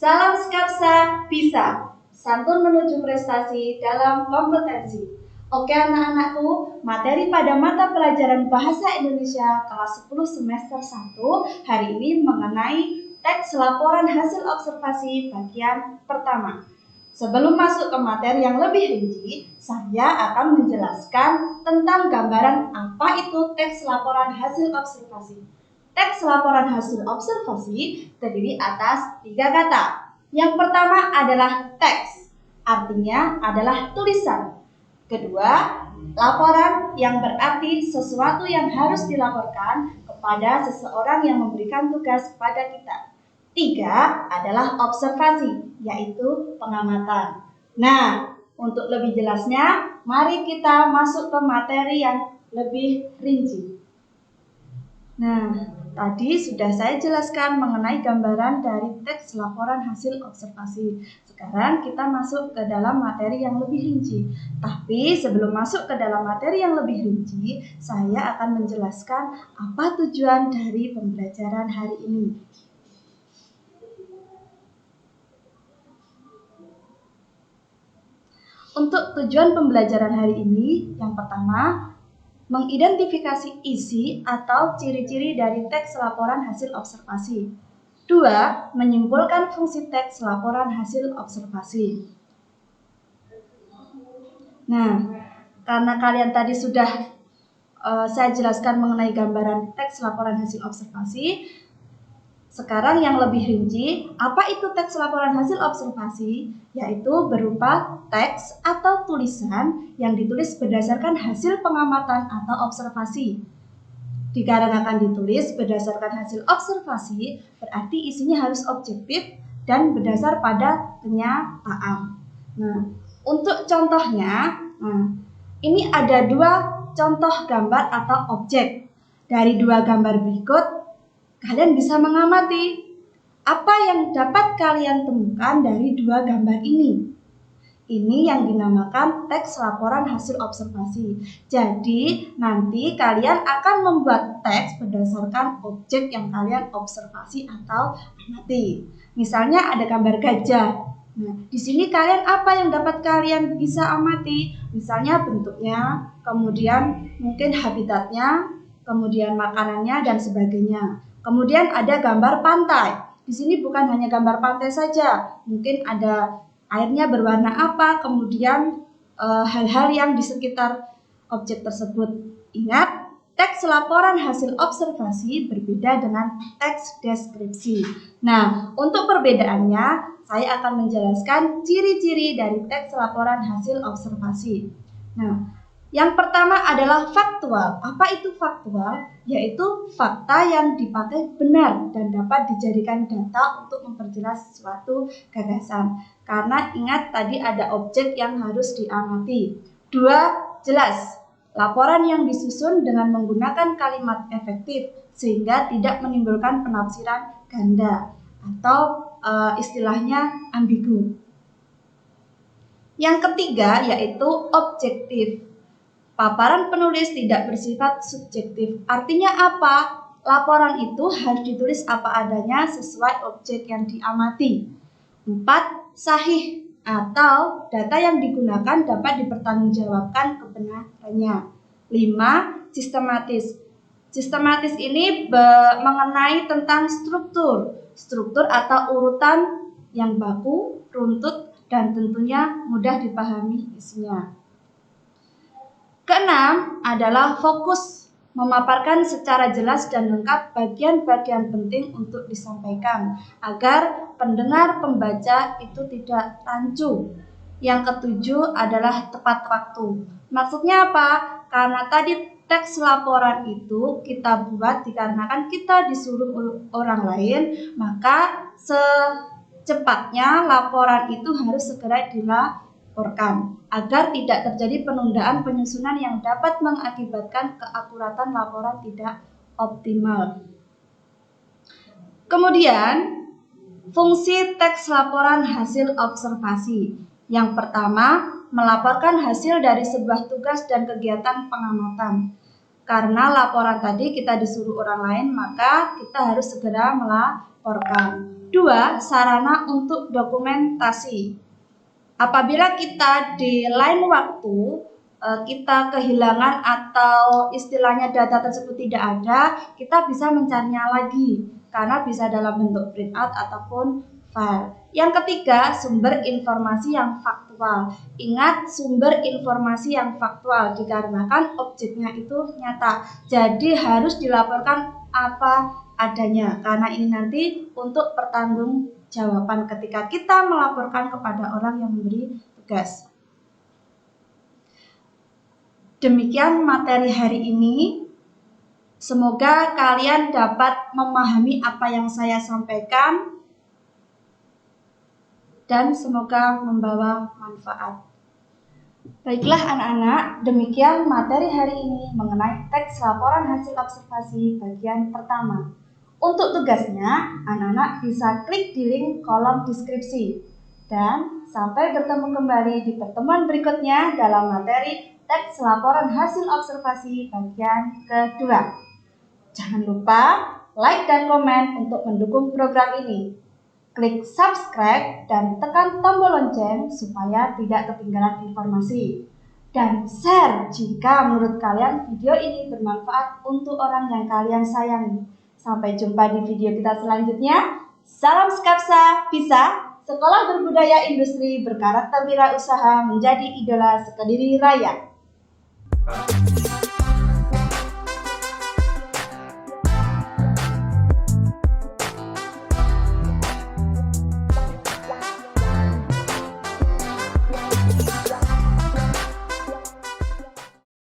Salam Skapsa bisa, santun menuju prestasi dalam kompetensi. Oke anak-anakku, materi pada mata pelajaran Bahasa Indonesia kelas 10 semester 1 hari ini mengenai teks laporan hasil observasi bagian pertama. Sebelum masuk ke materi yang lebih rinci, saya akan menjelaskan tentang gambaran apa itu teks laporan hasil observasi. Teks laporan hasil observasi terdiri atas 3 kata. Yang pertama adalah teks, artinya adalah tulisan. Kedua, laporan yang berarti sesuatu yang harus dilaporkan kepada seseorang yang memberikan tugas kepada kita. 3 adalah observasi, yaitu pengamatan. Nah, untuk lebih jelasnya, mari kita masuk ke materi yang lebih rinci. Nah, tadi sudah saya jelaskan mengenai gambaran dari teks laporan hasil observasi. Sekarang kita masuk ke dalam materi yang lebih rinci. Tapi sebelum masuk ke dalam materi yang lebih rinci, saya akan menjelaskan apa tujuan dari pembelajaran hari ini. Untuk tujuan pembelajaran hari ini, yang pertama, mengidentifikasi isi atau ciri-ciri dari teks laporan hasil observasi. 2. Menyimpulkan fungsi teks laporan hasil observasi. Nah, karena kalian tadi sudah saya jelaskan mengenai gambaran teks laporan hasil observasi, sekarang yang lebih rinci, apa itu teks laporan hasil observasi? Yaitu berupa teks atau tulisan yang ditulis berdasarkan hasil pengamatan atau observasi. Dikarenakan ditulis berdasarkan hasil observasi, berarti isinya harus objektif dan berdasar pada kenyataan. Nah, untuk contohnya, ini ada 2 contoh gambar atau objek. Dari 2 gambar berikut, kalian bisa mengamati apa yang dapat kalian temukan dari 2 gambar ini. Ini yang dinamakan teks laporan hasil observasi. Jadi, nanti kalian akan membuat teks berdasarkan objek yang kalian observasi atau amati. Misalnya ada gambar gajah. Nah, di sini kalian apa yang dapat kalian bisa amati? Misalnya bentuknya, kemudian mungkin habitatnya, kemudian makanannya dan sebagainya. Kemudian ada gambar pantai. Di sini bukan hanya gambar pantai saja, mungkin ada airnya berwarna apa, kemudian hal-hal yang di sekitar objek tersebut. Ingat, teks laporan hasil observasi berbeda dengan teks deskripsi. Nah, untuk perbedaannya, saya akan menjelaskan ciri-ciri dari teks laporan hasil observasi. Nah, yang pertama adalah faktual. Apa itu faktual? Yaitu fakta yang dipakai benar dan dapat dijadikan data untuk memperjelas suatu gagasan. Karena ingat tadi ada objek yang harus diamati. 2. Jelas. Laporan yang disusun dengan menggunakan kalimat efektif sehingga tidak menimbulkan penafsiran ganda atau istilahnya ambigu. Yang ketiga yaitu objektif. Paparan penulis tidak bersifat subjektif. Artinya apa? Laporan itu harus ditulis apa adanya sesuai objek yang diamati. 4. Sahih atau data yang digunakan dapat dipertanggungjawabkan kebenarannya. 5. Sistematis. Sistematis ini mengenai tentang struktur atau urutan yang baku, runtut, dan tentunya mudah dipahami isinya. Keenam adalah fokus, memaparkan secara jelas dan lengkap bagian-bagian penting untuk disampaikan agar pendengar pembaca itu tidak rancu. Yang ketujuh adalah tepat waktu. Maksudnya apa? Karena tadi teks laporan itu kita buat dikarenakan kita disuruh orang lain, maka secepatnya laporan itu harus segera dilaporkan agar tidak terjadi penundaan penyusunan yang dapat mengakibatkan keakuratan laporan tidak optimal. Kemudian, fungsi teks laporan hasil observasi. Yang pertama, melaporkan hasil dari sebuah tugas dan kegiatan pengamatan. Karena laporan tadi kita disuruh orang lain, maka kita harus segera melaporkan. 2. Sarana untuk dokumentasi. Apabila kita di lain waktu kita kehilangan atau istilahnya data tersebut tidak ada, kita bisa mencarinya lagi karena bisa dalam bentuk printout ataupun file. Yang ketiga, sumber informasi yang faktual. Ingat, sumber informasi yang faktual dikarenakan objeknya itu nyata. Jadi harus dilaporkan apa adanya karena ini nanti untuk pertanggungjawaban ketika kita melaporkan kepada orang yang memberi tugas. Demikian materi hari ini. Semoga kalian dapat memahami apa yang saya sampaikan dan semoga membawa manfaat. Baiklah anak-anak, demikian materi hari ini mengenai teks laporan hasil observasi bagian pertama. Untuk tugasnya, anak-anak bisa klik di link kolom deskripsi. Dan sampai bertemu kembali di pertemuan berikutnya dalam materi teks laporan hasil observasi bagian kedua. Jangan lupa like dan komen untuk mendukung program ini. Klik subscribe dan tekan tombol lonceng supaya tidak ketinggalan informasi. Dan share jika menurut kalian video ini bermanfaat untuk orang yang kalian sayangi. Sampai jumpa di video kita selanjutnya. Salam Skapsa, bisa Sekolah Berbudaya Industri berkarakter wirausaha menjadi idola sekediri raya.